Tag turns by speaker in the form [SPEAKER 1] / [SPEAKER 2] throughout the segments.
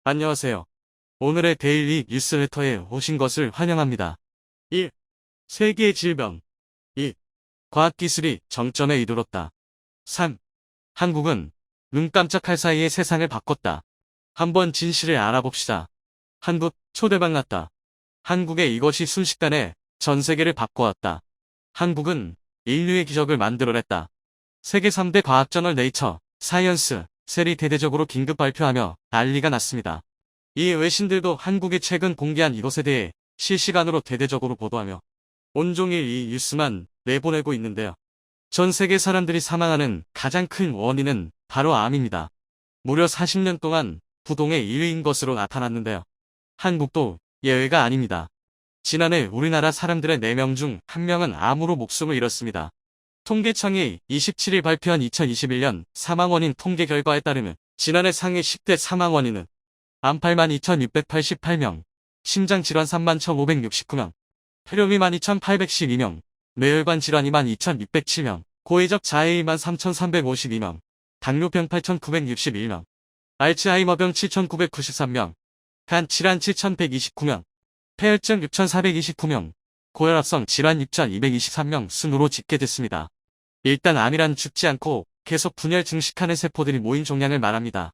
[SPEAKER 1] 안녕하세요. 오늘의 데일리 뉴스레터에 오신 것을 환영합니다. 1. 세계의 질병. 2. 과학기술이 정점에 이르렀다. 3. 한국은 눈 깜짝할 사이에 세상을 바꿨다. 한번 진실을 알아봅시다. 한국 초대박 났다. 한국의 이것이 순식간에 전 세계를 바꿔왔다. 한국은 인류의 기적을 만들어냈다. 세계 3대 과학저널 네이처, 사이언스, 셀이 대대적으로 긴급 발표하며 난리가 났습니다. 이 외신들도 한국이 최근 공개한 이것에 대해 실시간으로 대대적으로 보도하며 온종일 이 뉴스만 내보내고 있는데요. 전 세계 사람들이 사망하는 가장 큰 원인은 바로 암입니다. 무려 40년 동안 부동의 1위인 것으로 나타났는데요. 한국도 예외가 아닙니다. 지난해 우리나라 사람들의 4명 중 1명은 암으로 목숨을 잃었습니다. 통계청이 27일 발표한 2021년 사망원인 통계 결과에 따르면 지난해 상해 10대 사망원인은 암 82,688명, 심장질환 31,569명, 폐렴 22,812명, 뇌혈관 질환 22,607명, 고의적 자해 23,352명, 당뇨병 8,961명, 알츠하이머병 7,993명, 간 질환 7,129명, 폐혈증 6,429명, 고혈압성 질환 6,223명 순으로 집계됐습니다. 일단 암이란 죽지 않고 계속 분열 증식하는 세포들이 모인 종양을 말합니다.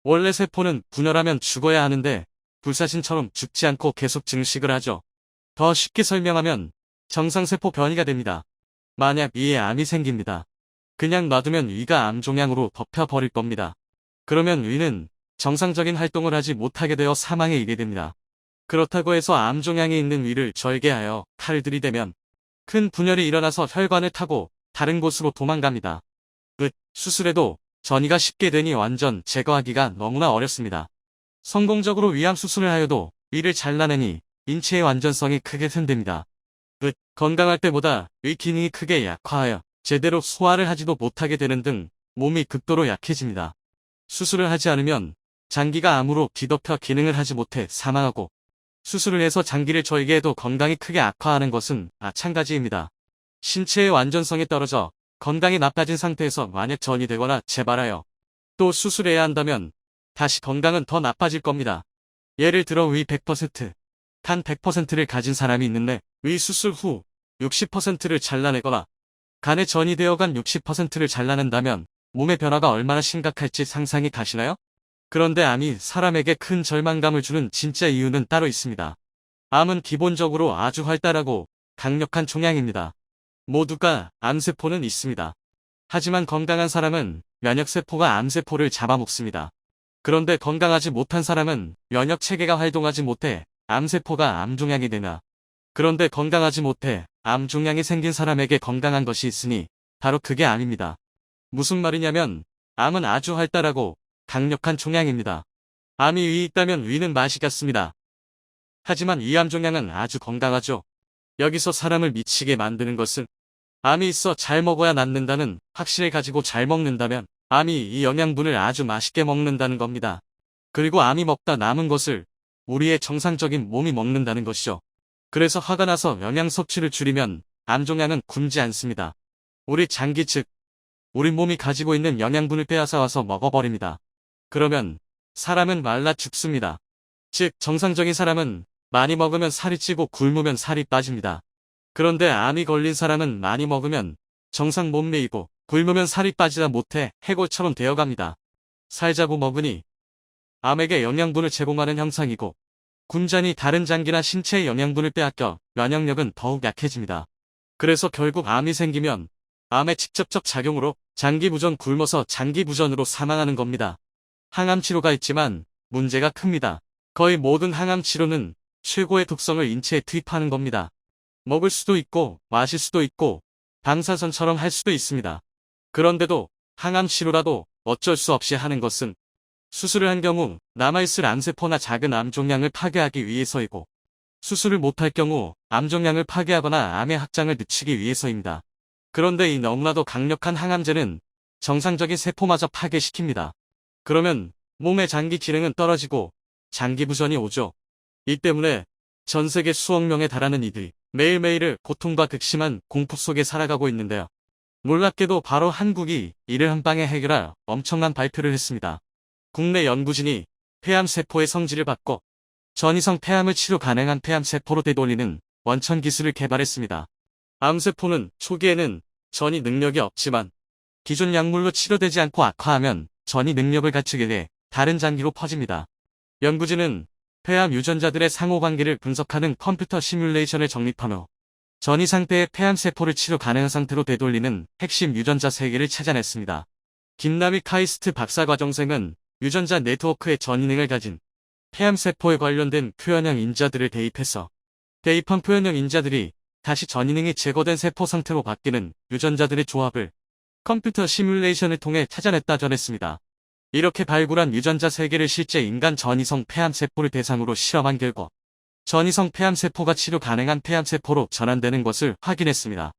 [SPEAKER 1] 원래 세포는 분열하면 죽어야 하는데 불사신처럼 죽지 않고 계속 증식을 하죠. 더 쉽게 설명하면 정상세포 변이가 됩니다. 만약 위에 암이 생깁니다. 그냥 놔두면 위가 암 종양으로 덮여버릴 겁니다. 그러면 위는 정상적인 활동을 하지 못하게 되어 사망에 이르게 됩니다. 그렇다고 해서 암 종양이 있는 위를 절개하여 칼을 들이대면 큰 분열이 일어나서 혈관을 타고 다른 곳으로 도망갑니다. 수술해도 전이가 쉽게 되니 완전 제거하기가 너무나 어렵습니다. 성공적으로 위암 수술을 하여도 위를 잘라내니 인체의 완전성이 크게 흔듭니다. 건강할 때보다 위 기능이 크게 약화하여 제대로 소화를 하지도 못하게 되는 등 몸이 극도로 약해집니다. 수술을 하지 않으면 장기가 암으로 뒤덮여 기능을 하지 못해 사망하고 수술을 해서 장기를 절개해도 건강이 크게 악화하는 것은 마찬가지입니다. 신체의 완전성이 떨어져 건강이 나빠진 상태에서 만약 전이 되거나 재발하여 또 수술해야 한다면 다시 건강은 더 나빠질 겁니다. 예를 들어 위 100%, 간 100%를 가진 사람이 있는데 위 수술 후 60%를 잘라내거나 간에 전이 되어간 60%를 잘라낸다면 몸의 변화가 얼마나 심각할지 상상이 가시나요? 그런데 암이 사람에게 큰 절망감을 주는 진짜 이유는 따로 있습니다. 암은 기본적으로 아주 활달하고 강력한 종양입니다. 모두가 암세포는 있습니다. 하지만 건강한 사람은 면역세포가 암세포를 잡아먹습니다. 그런데 건강하지 못한 사람은 면역체계가 활동하지 못해 암세포가 암종양이 되나. 그런데 건강하지 못해 암종양이 생긴 사람에게 건강한 것이 있으니 바로 그게 암입니다. 무슨 말이냐면 암은 아주 활달하고 강력한 종양입니다. 암이 위에 있다면 위는 맛이 같습니다. 하지만 이 암종양은 아주 건강하죠. 여기서 사람을 미치게 만드는 것은 암이 있어 잘 먹어야 낫는다는 확신을 가지고 잘 먹는다면 암이 이 영양분을 아주 맛있게 먹는다는 겁니다. 그리고 암이 먹다 남은 것을 우리의 정상적인 몸이 먹는다는 것이죠. 그래서 화가 나서 영양 섭취를 줄이면 암종양은 굶지 않습니다. 우리 장기 즉 우리 몸이 가지고 있는 영양분을 빼앗아 와서 먹어버립니다. 그러면 사람은 말라 죽습니다. 즉 정상적인 사람은 많이 먹으면 살이 찌고 굶으면 살이 빠집니다. 그런데 암이 걸린 사람은 많이 먹으면 정상 몸매이고 굶으면 살이 빠지다 못해 해골처럼 되어갑니다. 살자고 먹으니 암에게 영양분을 제공하는 형상이고 굶자니 다른 장기나 신체의 영양분을 빼앗겨 면역력은 더욱 약해집니다. 그래서 결국 암이 생기면 암의 직접적 작용으로 장기부전 굶어서 장기부전으로 사망하는 겁니다. 항암치료가 있지만 문제가 큽니다. 거의 모든 항암치료는 최고의 독성을 인체에 투입하는 겁니다. 먹을 수도 있고 마실 수도 있고 방사선처럼 할 수도 있습니다. 그런데도 항암치료라도 어쩔 수 없이 하는 것은 수술을 한 경우 남아있을 암세포나 작은 암종양을 파괴하기 위해서이고 수술을 못할 경우 암종양을 파괴하거나 암의 확장을 늦추기 위해서입니다. 그런데 이 너무나도 강력한 항암제는 정상적인 세포마저 파괴시킵니다. 그러면 몸의 장기 기능은 떨어지고 장기부전이 오죠. 이 때문에 전 세계 수억 명에 달하는 이들이 매일매일을 고통과 극심한 공포 속에 살아가고 있는데요. 놀랍게도 바로 한국이 이를 한방에 해결할 엄청난 발표를 했습니다. 국내 연구진이 폐암세포의 성질을 바꿔 전이성 폐암을 치료 가능한 폐암세포로 되돌리는 원천 기술을 개발했습니다. 암세포는 초기에는 전이 능력이 없지만 기존 약물로 치료되지 않고 악화하면 전이 능력을 갖추게 돼 다른 장기로 퍼집니다. 연구진은 폐암 유전자들의 상호관계를 분석하는 컴퓨터 시뮬레이션을 정립하며 전이 상태의 폐암세포를 치료 가능한 상태로 되돌리는 핵심 유전자 3개를 찾아냈습니다. 김남희 카이스트 박사과정생은 유전자 네트워크의 전이능을 가진 폐암세포에 관련된 표현형 인자들을 대입해서 대입한 표현형 인자들이 다시 전이능이 제거된 세포 상태로 바뀌는 유전자들의 조합을 컴퓨터 시뮬레이션을 통해 찾아냈다 전했습니다. 이렇게 발굴한 유전자 3개를 실제 인간 전이성 폐암세포를 대상으로 실험한 결과 전이성 폐암세포가 치료 가능한 폐암세포로 전환되는 것을 확인했습니다.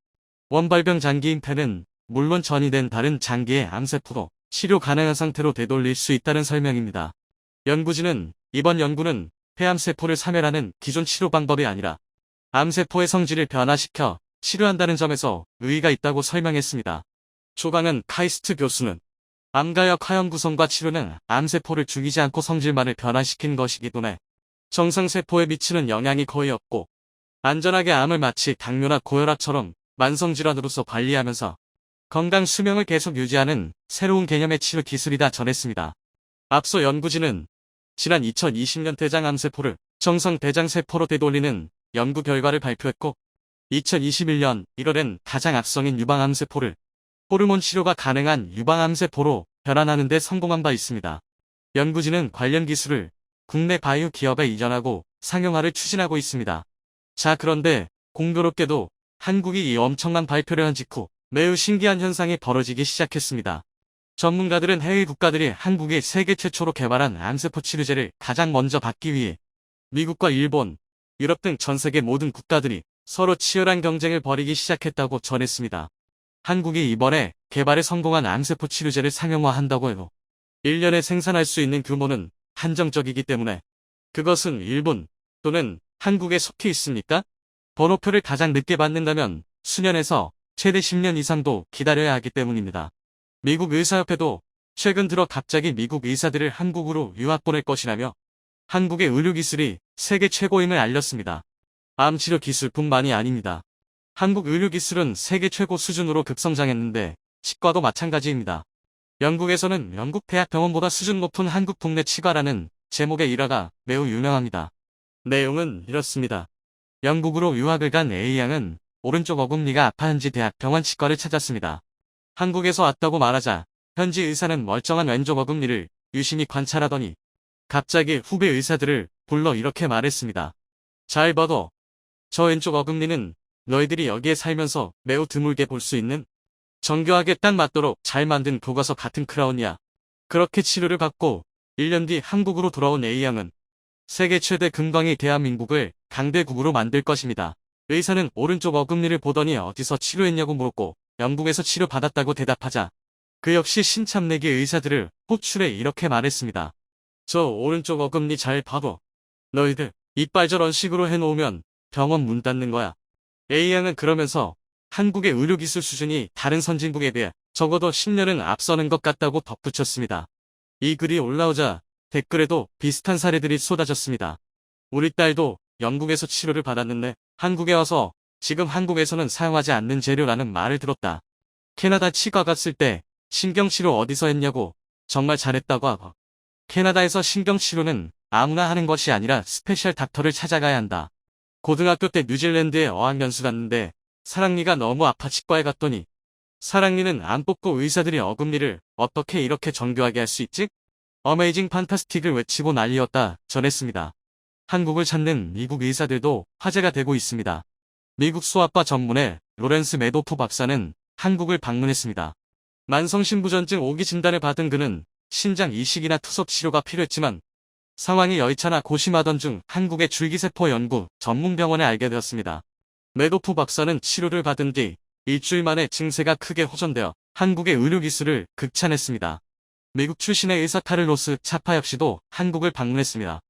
[SPEAKER 1] 원발병 장기인 폐는 물론 전이된 다른 장기의 암세포도 치료 가능한 상태로 되돌릴 수 있다는 설명입니다. 연구진은 이번 연구는 폐암세포를 사멸하는 기존 치료 방법이 아니라 암세포의 성질을 변화시켜 치료한다는 점에서 의의가 있다고 설명했습니다. 조강은 카이스트 교수는 암가역 화형 구성과 치료는 암세포를 죽이지 않고 성질만을 변화시킨 것이기 때문에 정상세포에 미치는 영향이 거의 없고 안전하게 암을 마치 당뇨나 고혈압처럼 만성질환으로서 관리하면서 건강 수명을 계속 유지하는 새로운 개념의 치료 기술이다 전했습니다. 앞서 연구진은 지난 2020년 대장암세포를 정상 대장세포로 되돌리는 연구 결과를 발표했고 2021년 1월엔 가장 악성인 유방암세포를 호르몬 치료가 가능한 유방암세포로 변환하는 데 성공한 바 있습니다. 연구진은 관련 기술을 국내 바이오 기업에 이전하고 상용화를 추진하고 있습니다. 자, 그런데 공교롭게도 한국이 이 엄청난 발표를 한 직후 매우 신기한 현상이 벌어지기 시작했습니다. 전문가들은 해외 국가들이 한국이 세계 최초로 개발한 암세포 치료제를 가장 먼저 받기 위해 미국과 일본, 유럽 등 전 세계 모든 국가들이 서로 치열한 경쟁을 벌이기 시작했다고 전했습니다. 한국이 이번에 개발에 성공한 암세포 치료제를 상용화한다고 해도 1년에 생산할 수 있는 규모는 한정적이기 때문에 그것은 일본 또는 한국에 속해 있습니까? 번호표를 가장 늦게 받는다면 수년에서 최대 10년 이상도 기다려야 하기 때문입니다. 미국 의사협회도 최근 들어 갑자기 미국 의사들을 한국으로 유학 보낼 것이라며 한국의 의료기술이 세계 최고임을 알렸습니다. 암치료 기술뿐만이 아닙니다. 한국 의료기술은 세계 최고 수준으로 급성장했는데 치과도 마찬가지입니다. 영국에서는 영국 대학병원보다 수준 높은 한국 국내 치과라는 제목의 일화가 매우 유명합니다. 내용은 이렇습니다. 영국으로 유학을 간 A양은 오른쪽 어금니가 아파한지 대학병원 치과를 찾았습니다. 한국에서 왔다고 말하자 현지 의사는 멀쩡한 왼쪽 어금니를 유심히 관찰하더니 갑자기 후배 의사들을 불러 이렇게 말했습니다. 잘 봐도 저 왼쪽 어금니는 너희들이 여기에 살면서 매우 드물게 볼 수 있는 정교하게 딱 맞도록 잘 만든 교과서 같은 크라운이야. 그렇게 치료를 받고 1년 뒤 한국으로 돌아온 A양은 세계 최대 금광이 대한민국을 강대국으로 만들 것입니다. 의사는 오른쪽 어금니를 보더니 어디서 치료했냐고 물었고 영국에서 치료받았다고 대답하자 그 역시 신참내기 의사들을 호출해 이렇게 말했습니다. 저 오른쪽 어금니 잘 봐도 너희들 이빨 저런 식으로 해놓으면 병원 문 닫는 거야. A양은 그러면서 한국의 의료기술 수준이 다른 선진국에 비해 적어도 10년은 앞서는 것 같다고 덧붙였습니다. 이 글이 올라오자 댓글에도 비슷한 사례들이 쏟아졌습니다. 우리 딸도 영국에서 치료를 받았는데 한국에 와서 지금 한국에서는 사용하지 않는 재료라는 말을 들었다. 캐나다 치과 갔을 때 신경치료 어디서 했냐고 정말 잘했다고 하고 캐나다에서 신경치료는 아무나 하는 것이 아니라 스페셜 닥터를 찾아가야 한다. 고등학교 때 뉴질랜드에 어학연수 갔는데 사랑니가 너무 아파 치과에 갔더니 사랑니는 안 뽑고 의사들이 어금니를 어떻게 이렇게 정교하게 할 수 있지? 어메이징 판타스틱을 외치고 난리였다 전했습니다. 한국을 찾는 미국 의사들도 화제가 되고 있습니다. 미국 소아과 전문의 로렌스 메도프 박사는 한국을 방문했습니다. 만성신부전증 5기 진단을 받은 그는 신장 이식이나 투석 치료가 필요했지만 상황이 여의치않아 고심하던 중 한국의 줄기세포 연구 전문병원에 알게 되었습니다. 메도프 박사는 치료를 받은 뒤 일주일 만에 증세가 크게 호전되어 한국의 의료기술을 극찬했습니다. 미국 출신의 의사 카를로스 차파 역시도 한국을 방문했습니다.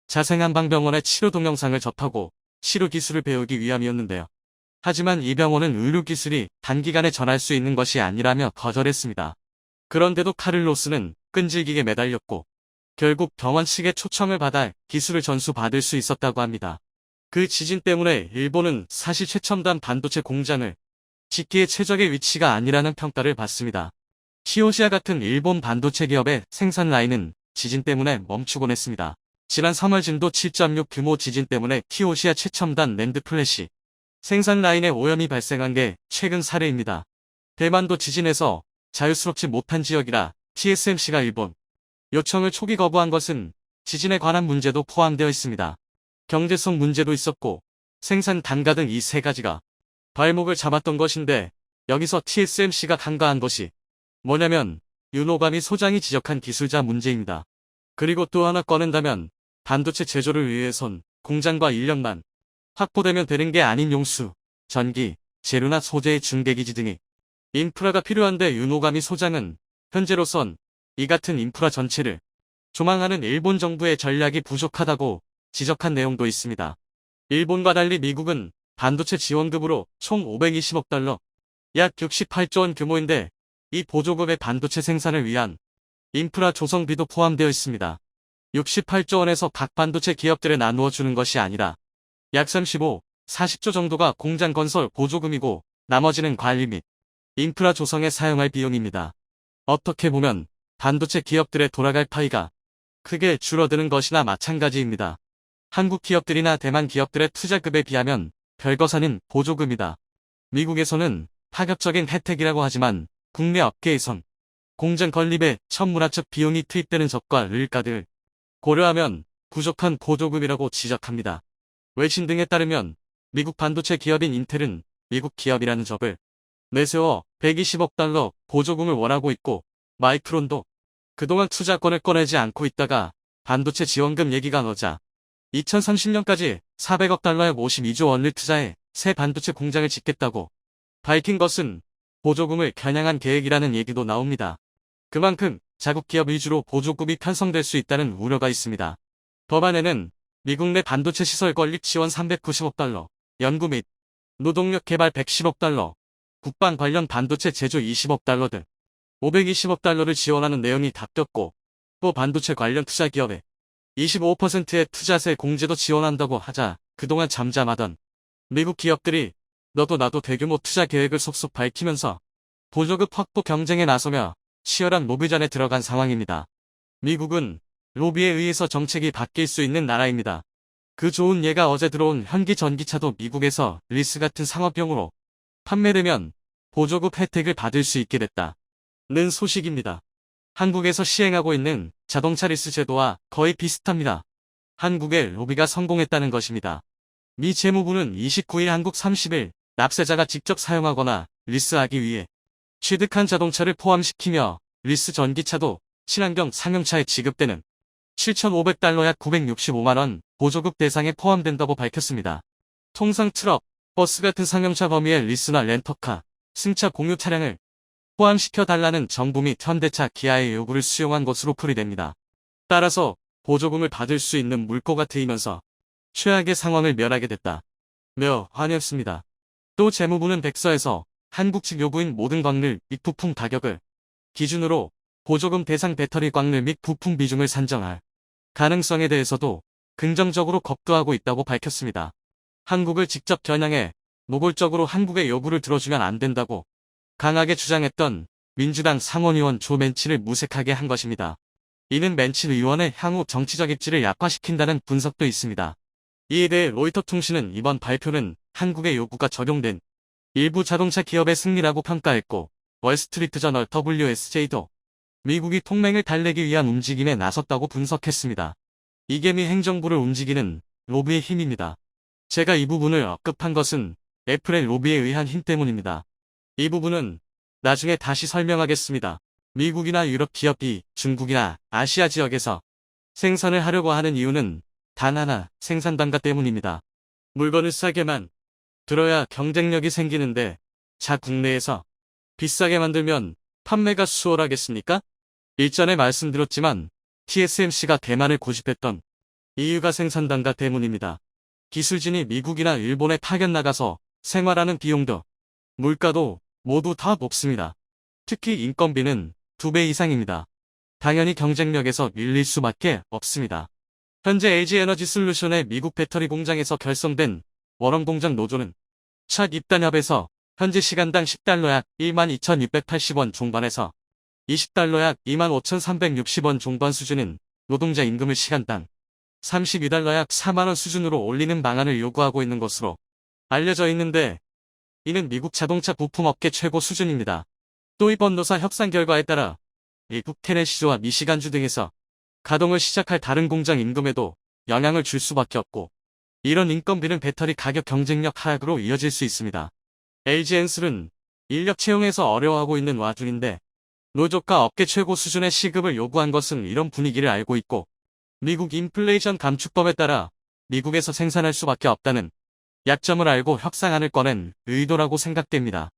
[SPEAKER 1] 자생한방병원의 치료 동영상을 접하고 치료 기술을 배우기 위함이었는데요. 하지만 이 병원은 의료기술이 단기간에 전할 수 있는 것이 아니라며 거절했습니다. 그런데도 카를로스는 끈질기게 매달렸고 결국 병원 측의 초청을 받아 기술을 전수받을 수 있었다고 합니다. 그 지진 때문에 일본은 사실 최첨단 반도체 공장을 짓기에 최적의 위치가 아니라는 평가를 받습니다. 키오시아 같은 일본 반도체 기업의 생산 라인은 지진 때문에 멈추곤 했습니다. 지난 3월 진도 7.6 규모 지진 때문에 키오시아 최첨단 낸드 플래시 생산 라인에 오염이 발생한 게 최근 사례입니다. 대만도 지진에서 자유스럽지 못한 지역이라 TSMC가 일본 요청을 초기 거부한 것은 지진에 관한 문제도 포함되어 있습니다. 경제성 문제도 있었고 생산 단가 등 이 세 가지가 발목을 잡았던 것인데 여기서 TSMC가 간과한 것이 뭐냐면 윤호감이 소장이 지적한 기술자 문제입니다. 그리고 또 하나 꺼낸다면 반도체 제조를 위해선 공장과 인력만 확보되면 되는 게 아닌 용수, 전기, 재료나 소재의 중개기지 등이 인프라가 필요한데 윤호감이 소장은 현재로선 이 같은 인프라 전체를 조망하는 일본 정부의 전략이 부족하다고 지적한 내용도 있습니다. 일본과 달리 미국은 반도체 지원급으로 총 520억 달러, 약 68조 원 규모인데 이 보조급의 반도체 생산을 위한 인프라 조성비도 포함되어 있습니다. 68조 원에서 각 반도체 기업들에 나누어 주는 것이 아니라 약 35, 40조 정도가 공장 건설 보조금이고 나머지는 관리 및 인프라 조성에 사용할 비용입니다. 어떻게 보면 반도체 기업들의 돌아갈 파이가 크게 줄어드는 것이나 마찬가지입니다. 한국 기업들이나 대만 기업들의 투자급에 비하면 별것 아닌 보조금이다. 미국에서는 파격적인 혜택이라고 하지만 국내 업계에선 공장 건립에 천문학적 비용이 투입되는 적과 를가들 고려하면 부족한 보조금이라고 지적합니다. 외신 등에 따르면 미국 반도체 기업인 인텔은 미국 기업이라는 적을 내세워 120억 달러 보조금을 원하고 있고 마이크론도 그동안 투자권을 꺼내지 않고 있다가 반도체 지원금 얘기가 나오자 2030년까지 400억 달러에 52조 원을 투자해 새 반도체 공장을 짓겠다고 밝힌 것은 보조금을 겨냥한 계획이라는 얘기도 나옵니다. 그만큼 자국 기업 위주로 보조금이 편성될 수 있다는 우려가 있습니다. 법안에는 미국 내 반도체 시설 건립 지원 390억 달러, 연구 및 노동력 개발 110억 달러, 국방 관련 반도체 제조 20억 달러 등 520억 달러를 지원하는 내용이 담겼고 또 반도체 관련 투자 기업에 25%의 투자세 공제도 지원한다고 하자 그동안 잠잠하던 미국 기업들이 너도 나도 대규모 투자 계획을 속속 밝히면서 보조급 확보 경쟁에 나서며 치열한 로비전에 들어간 상황입니다. 미국은 로비에 의해서 정책이 바뀔 수 있는 나라입니다. 그 좋은 예가 어제 들어온 현기 전기차도 미국에서 리스 같은 상업용으로 판매되면 보조급 혜택을 받을 수 있게 됐다는 소식입니다. 한국에서 시행하고 있는 자동차 리스 제도와 거의 비슷합니다. 한국의 로비가 성공했다는 것입니다. 미 재무부는 29일 한국 30일 납세자가 직접 사용하거나 리스하기 위해 취득한 자동차를 포함시키며 리스 전기차도 친환경 상용차에 지급되는 7,500달러 약 965만원 보조급 대상에 포함된다고 밝혔습니다. 통상 트럭, 버스 같은 상용차 범위의 리스나 렌터카, 승차 공유 차량을 포함시켜 달라는 정부 및 현대차, 기아의 요구를 수용한 것으로 풀이됩니다. 따라서 보조금을 받을 수 있는 물꼬가 트이면서 최악의 상황을 면하게 됐다며 화냈습니다. 또 재무부는 백서에서 한국 측 요구인 모든 광물 및 부품 가격을 기준으로 보조금 대상 배터리 광물 및 부품 비중을 산정할 가능성에 대해서도 긍정적으로 검토하고 있다고 밝혔습니다. 한국을 직접 겨냥해 노골적으로 한국의 요구를 들어주면 안 된다고 강하게 주장했던 민주당 상원의원 조 맨치를 무색하게 한 것입니다. 이는 맨치 의원의 향후 정치적 입지를 약화시킨다는 분석도 있습니다. 이에 대해 로이터 통신은 이번 발표는 한국의 요구가 적용된 일부 자동차 기업의 승리라고 평가했고 월스트리트 저널 WSJ도 미국이 동맹을 달래기 위한 움직임에 나섰다고 분석했습니다. 이게 미 행정부를 움직이는 로비의 힘입니다. 제가 이 부분을 언급한 것은 애플의 로비에 의한 힘 때문입니다. 이 부분은 나중에 다시 설명하겠습니다. 미국이나 유럽 기업이 중국이나 아시아 지역에서 생산을 하려고 하는 이유는 단 하나, 생산 단가 때문입니다. 물건을 싸게만 들어야 경쟁력이 생기는데 자 국내에서 비싸게 만들면 판매가 수월하겠습니까? 일전에 말씀드렸지만 TSMC가 대만을 고집했던 이유가 생산 단가 때문입니다. 기술진이 미국이나 일본에 파견 나가서 생활하는 비용도 물가도 모두 다 높습니다. 특히 인건비는 2배 이상입니다. 당연히 경쟁력에서 밀릴 수밖에 없습니다. 현재 LG에너지솔루션의 미국 배터리 공장에서 결성된 원원 공장 노조는 첫 입단협에서 현재 시간당 10달러 약 12,680원 중반에서 20달러 약 25,360원 중반 수준인 노동자 임금을 시간당 32달러 약 4만원 수준으로 올리는 방안을 요구하고 있는 것으로 알려져 있는데, 이는 미국 자동차 부품업계 최고 수준입니다. 또 이번 노사 협상 결과에 따라 미국 테네시주와 미시간주 등에서 가동을 시작할 다른 공장 임금에도 영향을 줄 수밖에 없고, 이런 인건비는 배터리 가격 경쟁력 하락으로 이어질 수 있습니다. LG엔솔은 인력 채용에서 어려워하고 있는 와중인데, 노조가 업계 최고 수준의 시급을 요구한 것은 이런 분위기를 알고 있고, 미국 인플레이션 감축법에 따라 미국에서 생산할 수밖에 없다는 약점을 알고 협상안을 꺼낸 의도라고 생각됩니다.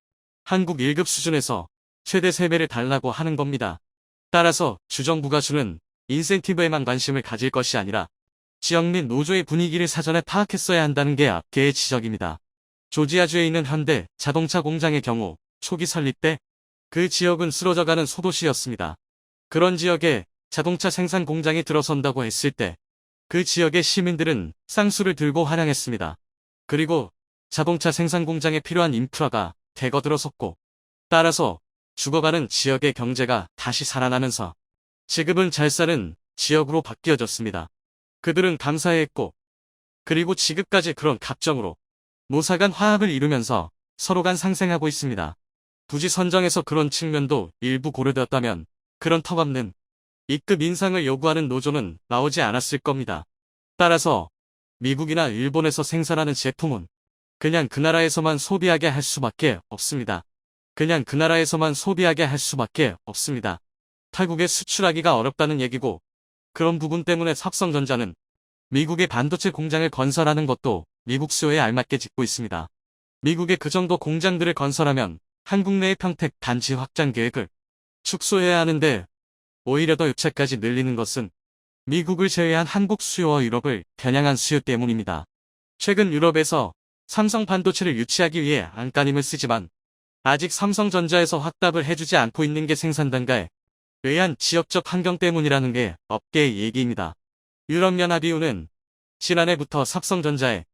[SPEAKER 1] 한국 1급 수준에서 최대 3배를 달라고 하는 겁니다. 따라서 주정부가 주는 인센티브에만 관심을 가질 것이 아니라 지역 및 노조의 분위기를 사전에 파악했어야 한다는 게 업계의 지적입니다. 조지아주에 있는 현대 자동차 공장의 경우 초기 설립 때 그 지역은 쓰러져가는 소도시였습니다. 그런 지역에 자동차 생산 공장이 들어선다고 했을 때 그 지역의 시민들은 쌍수를 들고 환영했습니다. 그리고 자동차 생산 공장에 필요한 인프라가 대거 들어섰고, 따라서 죽어가는 지역의 경제가 다시 살아나면서 지금은 잘 사는 지역으로 바뀌어졌습니다. 그들은 감사해했고, 그리고 지금까지 그런 갑정으로 노사 간 화합을 이루면서 서로 간 상생하고 있습니다. 부지 선정에서 그런 측면도 일부 고려되었다면 그런 턱없는 E급 인상을 요구하는 노조는 나오지 않았을 겁니다. 따라서 미국이나 일본에서 생산하는 제품은 그냥 그 나라에서만 소비하게 할 수밖에 없습니다. 그냥 그 나라에서만 소비하게 할 수밖에 없습니다. 타국에 수출하기가 어렵다는 얘기고, 그런 부분 때문에 삼성전자는 미국의 반도체 공장을 건설하는 것도 미국 수요에 알맞게 짓고 있습니다. 미국의 그 정도 공장들을 건설하면 한국 내의 평택 단지 확장 계획을 축소해야 하는데, 오히려 더 유차까지 늘리는 것은 미국을 제외한 한국 수요와 유럽을 겨냥한 수요 때문입니다. 최근 유럽에서 삼성 반도체를 유치하기 위해 안간힘을 쓰지만 아직 삼성전자에서 확답을 해주지 않고 있는 게 생산 단가에 의한 지역적 환경 때문이라는 게 업계의 얘기입니다. 유럽연합EU는 지난해부터 삼성전자에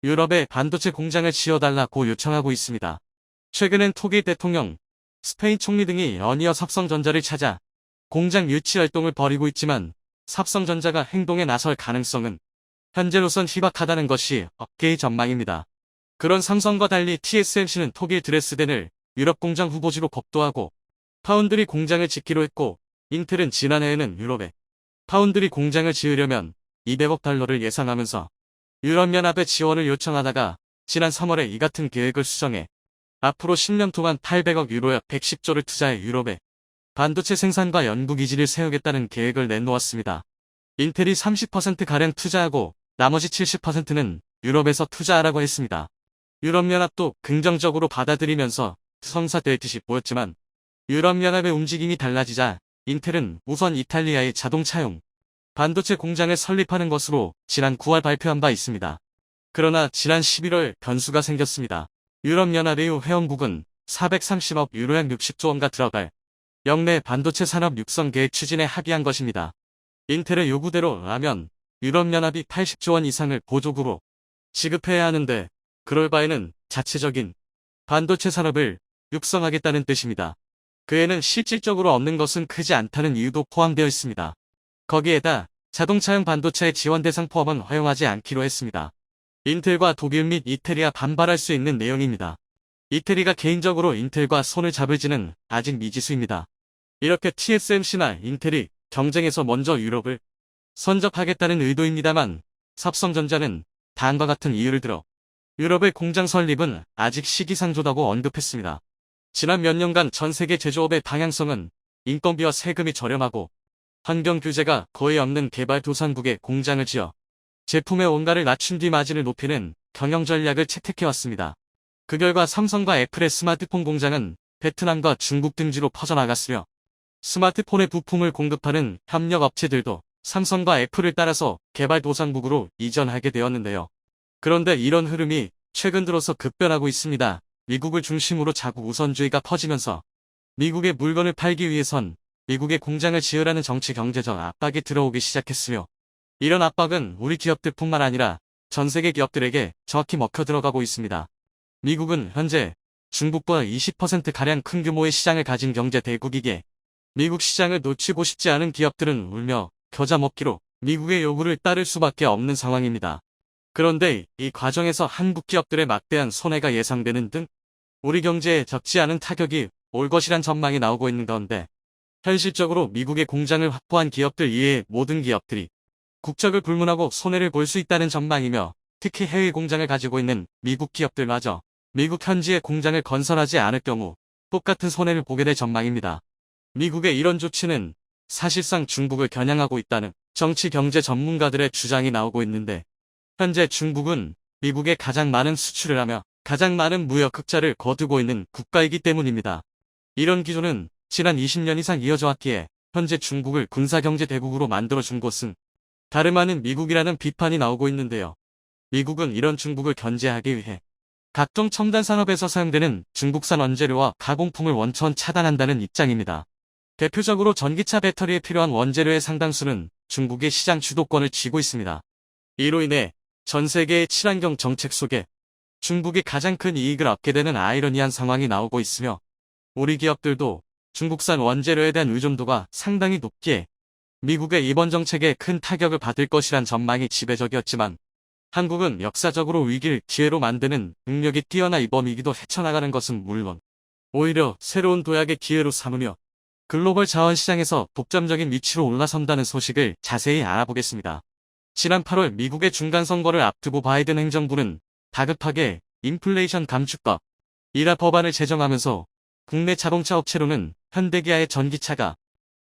[SPEAKER 1] 유럽에 반도체 공장을 지어달라고 요청하고 있습니다. 최근엔 독일 대통령, 스페인 총리 등이 연이어 삼성전자를 찾아 공장 유치 활동을 벌이고 있지만, 삼성전자가 행동에 나설 가능성은 현재로선 희박하다는 것이 업계의 전망입니다. 그런 삼성과 달리 TSMC는 독일 드레스덴을 유럽 공장 후보지로 법도하고 파운드리 공장을 짓기로 했고, 인텔은 지난해에는 유럽에 파운드리 공장을 지으려면 200억 달러를 예상하면서 유럽연합의 지원을 요청하다가 지난 3월에 이 같은 계획을 수정해 앞으로 10년 동안 800억 유로 약 110조를 투자해 유럽에 반도체 생산과 연구기지를 세우겠다는 계획을 내놓았습니다. 인텔이 30%가량 투자하고 나머지 70%는 유럽에서 투자하라고 했습니다. 유럽연합도 긍정적으로 받아들이면서 성사될 듯이 보였지만, 유럽연합의 움직임이 달라지자 인텔은 우선 이탈리아의 자동차용 반도체 공장을 설립하는 것으로 지난 9월 발표한 바 있습니다. 그러나 지난 11월 변수가 생겼습니다. 유럽연합의 회원국은 430억 유로 약 60조 원가 들어갈 역내 반도체 산업 육성 계획 추진에 합의한 것입니다. 인텔의 요구대로라면 유럽연합이 80조 원 이상을 보조금으로 지급해야 하는데, 그럴 바에는 자체적인 반도체 산업을 육성하겠다는 뜻입니다. 그에는 실질적으로 얻는 것은 크지 않다는 이유도 포함되어 있습니다. 거기에다 자동차용 반도체의 지원 대상 포함은 허용하지 않기로 했습니다. 인텔과 독일 및 이태리가 반발할 수 있는 내용입니다. 이태리가 개인적으로 인텔과 손을 잡을지는 아직 미지수입니다. 이렇게 TSMC나 인텔이 경쟁에서 먼저 유럽을 선접하겠다는 의도입니다만, 삼성전자는 다음과 같은 이유를 들어 유럽의 공장 설립은 아직 시기상조다고 언급했습니다. 지난 몇 년간 전 세계 제조업의 방향성은 인건비와 세금이 저렴하고 환경 규제가 거의 없는 개발도상국에 공장을 지어 제품의 원가를 낮춘 뒤 마진을 높이는 경영 전략을 채택해왔습니다. 그 결과 삼성과 애플의 스마트폰 공장은 베트남과 중국 등지로 퍼져나갔으며, 스마트폰의 부품을 공급하는 협력 업체들도 삼성과 애플을 따라서 개발도상국으로 이전하게 되었는데요. 그런데 이런 흐름이 최근 들어서 급변하고 있습니다. 미국을 중심으로 자국 우선주의가 퍼지면서 미국의 물건을 팔기 위해선 미국에 공장을 지으라는 정치 경제적 압박이 들어오기 시작했으며, 이런 압박은 우리 기업들뿐만 아니라 전 세계 기업들에게 정확히 먹혀 들어가고 있습니다. 미국은 현재 중국보다 20%가량 큰 규모의 시장을 가진 경제 대국이기에 미국 시장을 놓치고 싶지 않은 기업들은 울며 겨자 먹기로 미국의 요구를 따를 수밖에 없는 상황입니다. 그런데 이 과정에서 한국 기업들의 막대한 손해가 예상되는 등 우리 경제에 적지 않은 타격이 올 것이란 전망이 나오고 있는 가운데, 현실적으로 미국의 공장을 확보한 기업들 이외의 모든 기업들이 국적을 불문하고 손해를 볼 수 있다는 전망이며, 특히 해외 공장을 가지고 있는 미국 기업들마저 미국 현지에 공장을 건설하지 않을 경우 똑같은 손해를 보게 될 전망입니다. 미국의 이런 조치는 사실상 중국을 겨냥하고 있다는 정치 경제 전문가들의 주장이 나오고 있는데, 현재 중국은 미국에 가장 많은 수출을 하며 가장 많은 무역 흑자를 거두고 있는 국가이기 때문입니다. 이런 기조는 지난 20년 이상 이어져 왔기에 현재 중국을 군사경제 대국으로 만들어준 곳은 다름 아닌 미국이라는 비판이 나오고 있는데요. 미국은 이런 중국을 견제하기 위해 각종 첨단 산업에서 사용되는 중국산 원재료와 가공품을 원천 차단한다는 입장입니다. 대표적으로 전기차 배터리에 필요한 원재료의 상당수는 중국의 시장 주도권을 쥐고 있습니다. 이로 인해 전 세계의 친환경 정책 속에 중국이 가장 큰 이익을 얻게 되는 아이러니한 상황이 나오고 있으며, 우리 기업들도 중국산 원재료에 대한 의존도가 상당히 높기에 미국의 이번 정책에 큰 타격을 받을 것이란 전망이 지배적이었지만, 한국은 역사적으로 위기를 기회로 만드는 능력이 뛰어나 이번 위기도 헤쳐나가는 것은 물론 오히려 새로운 도약의 기회로 삼으며 글로벌 자원시장에서 독점적인 위치로 올라선다는 소식을 자세히 알아보겠습니다. 지난 8월 미국의 중간선거를 앞두고 바이든 행정부는 다급하게 인플레이션 감축법 이라 법안을 제정하면서 국내 자동차 업체로는 현대기아의 전기차가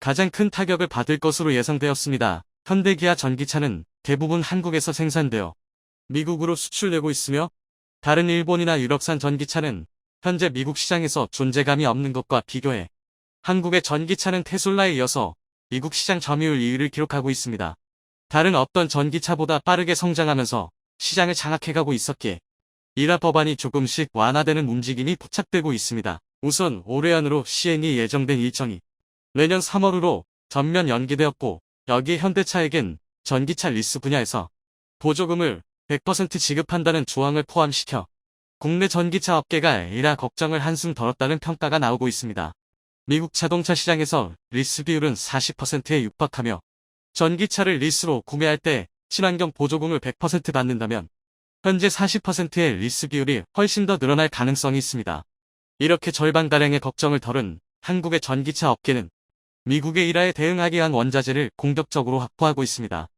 [SPEAKER 1] 가장 큰 타격을 받을 것으로 예상되었습니다. 현대기아 전기차는 대부분 한국에서 생산되어 미국으로 수출되고 있으며, 다른 일본이나 유럽산 전기차는 현재 미국 시장에서 존재감이 없는 것과 비교해 한국의 전기차는 테슬라에 이어서 미국 시장 점유율 2위를 기록하고 있습니다. 다른 어떤 전기차보다 빠르게 성장하면서 시장을 장악해가고 있었기에 이라 법안이 조금씩 완화되는 움직임이 포착되고 있습니다. 우선 올해 안으로 시행이 예정된 일정이 내년 3월으로 전면 연기되었고, 여기에 현대차에겐 전기차 리스 분야에서 보조금을 100% 지급한다는 조항을 포함시켜 국내 전기차 업계가 이라 걱정을 한숨 덜었다는 평가가 나오고 있습니다. 미국 자동차 시장에서 리스 비율은 40%에 육박하며, 전기차를 리스로 구매할 때 친환경 보조금을 100% 받는다면 현재 40%의 리스 비율이 훨씬 더 늘어날 가능성이 있습니다. 이렇게 절반가량의 걱정을 덜은 한국의 전기차 업계는 미국의 일화에 대응하기 위한 원자재를 공격적으로 확보하고 있습니다.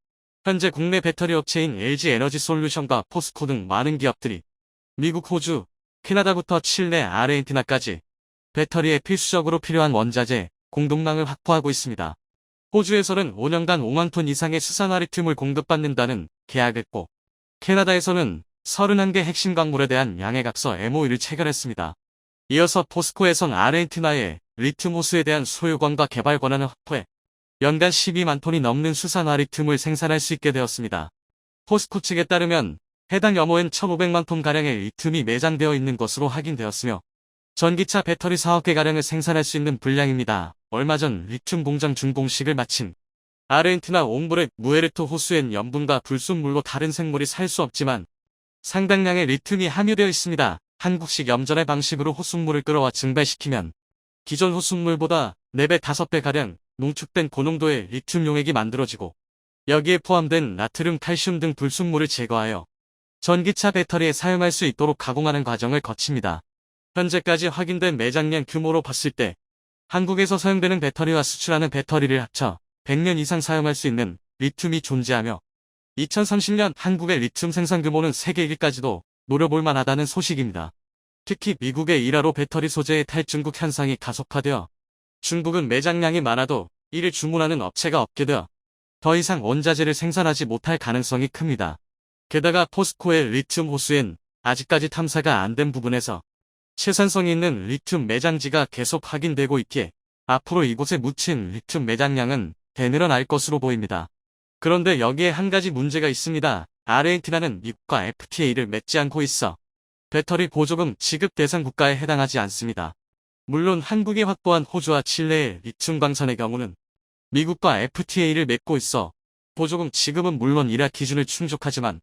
[SPEAKER 1] 현재 국내 배터리 업체인 LG 에너지 솔루션과 포스코 등 많은 기업들이 미국, 호주, 캐나다부터 칠레, 아르헨티나까지 배터리에 필수적으로 필요한 원자재, 공급망을 확보하고 있습니다. 호주에서는 5년간 5만 톤 이상의 수산화 리튬을 공급받는다는 계약했고, 캐나다에서는 31개 핵심 광물에 대한 양해각서 MOU를 체결했습니다. 이어서 포스코에선 아르헨티나에 리튬 호수에 대한 소유권과 개발 권한을 확보해 연간 12만 톤이 넘는 수산화 리튬을 생산할 수 있게 되었습니다. 포스코 측에 따르면 해당 MOU엔 1,500만 톤가량의 리튬이 매장되어 있는 것으로 확인되었으며, 전기차 배터리 4억 개가량을 생산할 수 있는 분량입니다. 얼마 전 리튬 공장 준공식을 마친 아르헨티나 옹브레 무에르토 호수엔 염분과 불순물로 다른 생물이 살 수 없지만 상당량의 리튬이 함유되어 있습니다. 한국식 염전의 방식으로 호수물을 끌어와 증발시키면 기존 호수물보다 4배, 5배가량 농축된 고농도의 리튬 용액이 만들어지고, 여기에 포함된 나트륨, 칼슘 등 불순물을 제거하여 전기차 배터리에 사용할 수 있도록 가공하는 과정을 거칩니다. 현재까지 확인된 매장량 규모로 봤을 때 한국에서 사용되는 배터리와 수출하는 배터리를 합쳐 100년 이상 사용할 수 있는 리튬이 존재하며, 2030년 한국의 리튬 생산 규모는 세계 1위까지도 노려볼 만하다는 소식입니다. 특히 미국의 일화로 배터리 소재의 탈중국 현상이 가속화되어 중국은 매장량이 많아도 이를 주문하는 업체가 없게 되어 더 이상 원자재를 생산하지 못할 가능성이 큽니다. 게다가 포스코의 리튬 호수엔 아직까지 탐사가 안 된 부분에서 채산성이 있는 리튬 매장지가 계속 확인되고 있기에 앞으로 이곳에 묻힌 리튬 매장량은 대늘어날 것으로 보입니다. 그런데 여기에 한 가지 문제가 있습니다. 아르헨티나는 미국과 FTA를 맺지 않고 있어 배터리 보조금 지급 대상 국가에 해당하지 않습니다. 물론 한국이 확보한 호주와 칠레의 리튬 광산의 경우는 미국과 FTA를 맺고 있어 보조금 지급은 물론 이라 기준을 충족하지만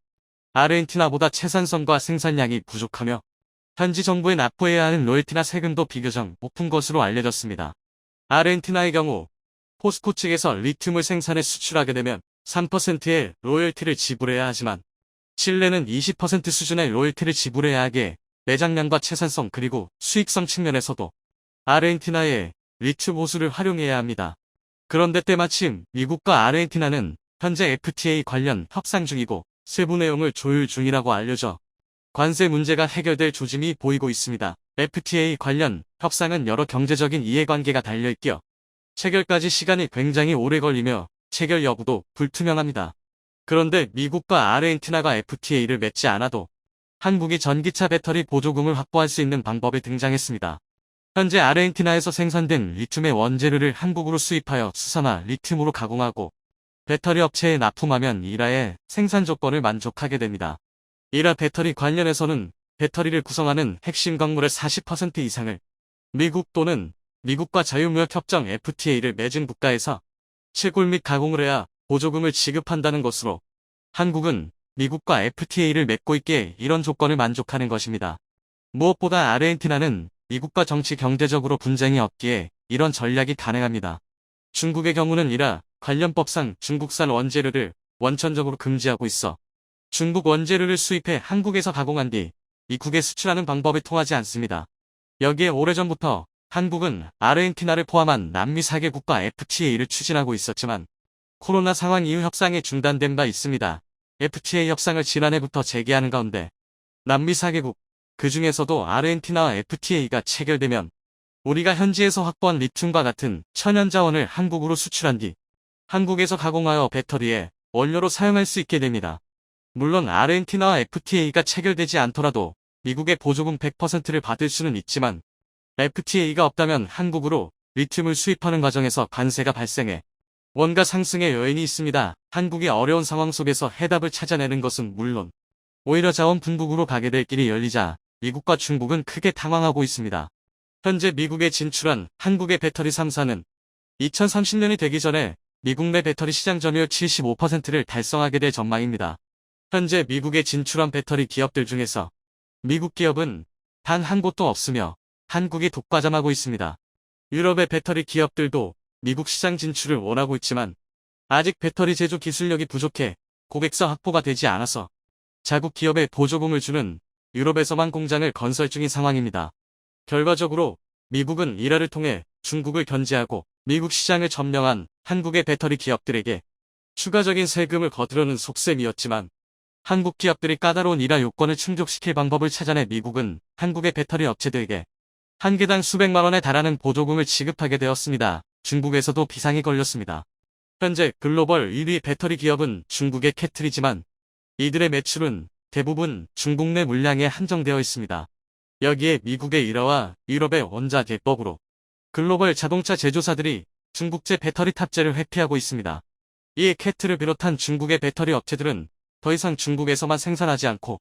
[SPEAKER 1] 아르헨티나보다 채산성과 생산량이 부족하며 현지 정부에 납부해야 하는 로열티나 세금도 비교적 높은 것으로 알려졌습니다. 아르헨티나의 경우 포스코 측에서 리튬을 생산해 수출하게 되면 3%의 로열티를 지불해야 하지만 칠레는 20% 수준의 로열티를 지불해야 하기에 매장량과 채산성 그리고 수익성 측면에서도 아르헨티나의 리튬 호수를 활용해야 합니다. 그런데 때마침 미국과 아르헨티나는 현재 FTA 관련 협상 중이고 세부 내용을 조율 중이라고 알려져 관세 문제가 해결될 조짐이 보이고 있습니다. FTA 관련 협상은 여러 경제적인 이해관계가 달려있기에 체결까지 시간이 굉장히 오래 걸리며 체결 여부도 불투명합니다. 그런데 미국과 아르헨티나가 FTA를 맺지 않아도 한국이 전기차 배터리 보조금을 확보할 수 있는 방법이 등장했습니다. 현재 아르헨티나에서 생산된 리튬의 원재료를 한국으로 수입하여 수산화 리튬으로 가공하고 배터리 업체에 납품하면 이라의 생산 조건을 만족하게 됩니다. 이라 배터리 관련해서는 배터리를 구성하는 핵심 광물의 40% 이상을 미국 또는 미국과 자유무역협정 FTA를 맺은 국가에서 채굴 및 가공을 해야 보조금을 지급한다는 것으로 한국은 미국과 FTA를 맺고 있기에 이런 조건을 만족하는 것입니다. 무엇보다 아르헨티나는 미국과 정치 경제적으로 분쟁이 없기에 이런 전략이 가능합니다. 중국의 경우는 이라 관련법상 중국산 원재료를 원천적으로 금지하고 있어 중국 원재료를 수입해 한국에서 가공한 뒤 미국에 수출하는 방법이 통하지 않습니다. 여기에 오래전부터 한국은 아르헨티나를 포함한 남미 4개국과 FTA를 추진하고 있었지만 코로나 상황 이후 협상이 중단된 바 있습니다. FTA 협상을 지난해부터 재개하는 가운데 남미 4개국, 그 중에서도 아르헨티나와 FTA가 체결되면 우리가 현지에서 확보한 리튬과 같은 천연자원을 한국으로 수출한 뒤 한국에서 가공하여 배터리에 원료로 사용할 수 있게 됩니다. 물론 아르헨티나와 FTA가 체결되지 않더라도 미국의 보조금 100%를 받을 수는 있지만 FTA가 없다면 한국으로 리튬을 수입하는 과정에서 관세가 발생해 원가 상승의 요인이 있습니다. 한국이 어려운 상황 속에서 해답을 찾아내는 것은 물론 오히려 자원 분국으로 가게 될 길이 열리자 미국과 중국은 크게 당황하고 있습니다. 현재 미국에 진출한 한국의 배터리 3사는 2030년이 되기 전에 미국 내 배터리 시장 점유율 75%를 달성하게 될 전망입니다. 현재 미국에 진출한 배터리 기업들 중에서 미국 기업은 단 한 곳도 없으며 한국이 독과점하고 있습니다. 유럽의 배터리 기업들도 미국 시장 진출을 원하고 있지만 아직 배터리 제조 기술력이 부족해 고객사 확보가 되지 않아서 자국 기업에 보조금을 주는 유럽에서만 공장을 건설 중인 상황입니다. 결과적으로 미국은 이라를 통해 중국을 견제하고 미국 시장을 점령한 한국의 배터리 기업들에게 추가적인 세금을 거두려는 속셈이었지만 한국 기업들이 까다로운 이라 요건을 충족시킬 방법을 찾아내 미국은 한국의 배터리 업체들에게 한 개당 수백만 원에 달하는 보조금을 지급하게 되었습니다. 중국에서도 비상이 걸렸습니다. 현재 글로벌 1위 배터리 기업은 중국의 캐틀이지만 이들의 매출은 대부분 중국 내 물량에 한정되어 있습니다. 여기에 미국의 이라와 유럽의 원자 대법으로 글로벌 자동차 제조사들이 중국제 배터리 탑재를 회피하고 있습니다. 이에 캐틀을 비롯한 중국의 배터리 업체들은 더 이상 중국에서만 생산하지 않고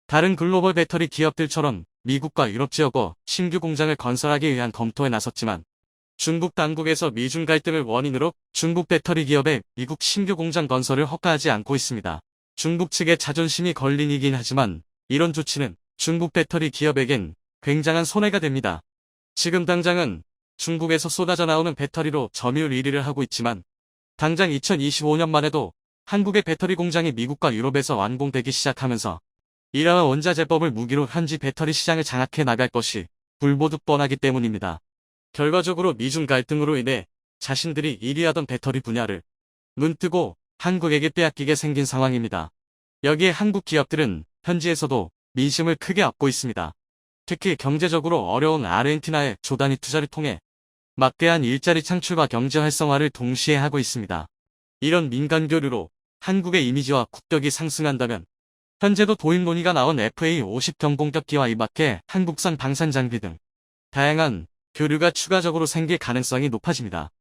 [SPEAKER 1] 다른 글로벌 배터리 기업들처럼 미국과 유럽 지역어 신규 공장을 건설하기 위한 검토에 나섰지만 중국 당국에서 미중 갈등을 원인으로 중국 배터리 기업의 미국 신규 공장 건설을 허가하지 않고 있습니다. 중국 측의 자존심이 걸린이긴 하지만 이런 조치는 중국 배터리 기업에겐 굉장한 손해가 됩니다. 지금 당장은 중국에서 쏟아져 나오는 배터리로 점유율 1위를 하고 있지만 당장 2025년만 해도 한국의 배터리 공장이 미국과 유럽에서 완공되기 시작하면서 이라와 원자재법을 무기로 현지 배터리 시장을 장악해 나갈 것이 불보듯 뻔하기 때문입니다. 결과적으로 미중 갈등으로 인해 자신들이 1위하던 배터리 분야를 눈뜨고 한국에게 빼앗기게 생긴 상황입니다. 여기에 한국 기업들은 현지에서도 민심을 크게 얻고 있습니다. 특히 경제적으로 어려운 아르헨티나의 조단위 투자를 통해 막대한 일자리 창출과 경제 활성화를 동시에 하고 있습니다. 이런 민간 교류로 한국의 이미지와 국격이 상승한다면 현재도 도입 논의가 나온 FA50 경공격기와 이밖에 한국산 방산 장비 등 다양한 교류가 추가적으로 생길 가능성이 높아집니다.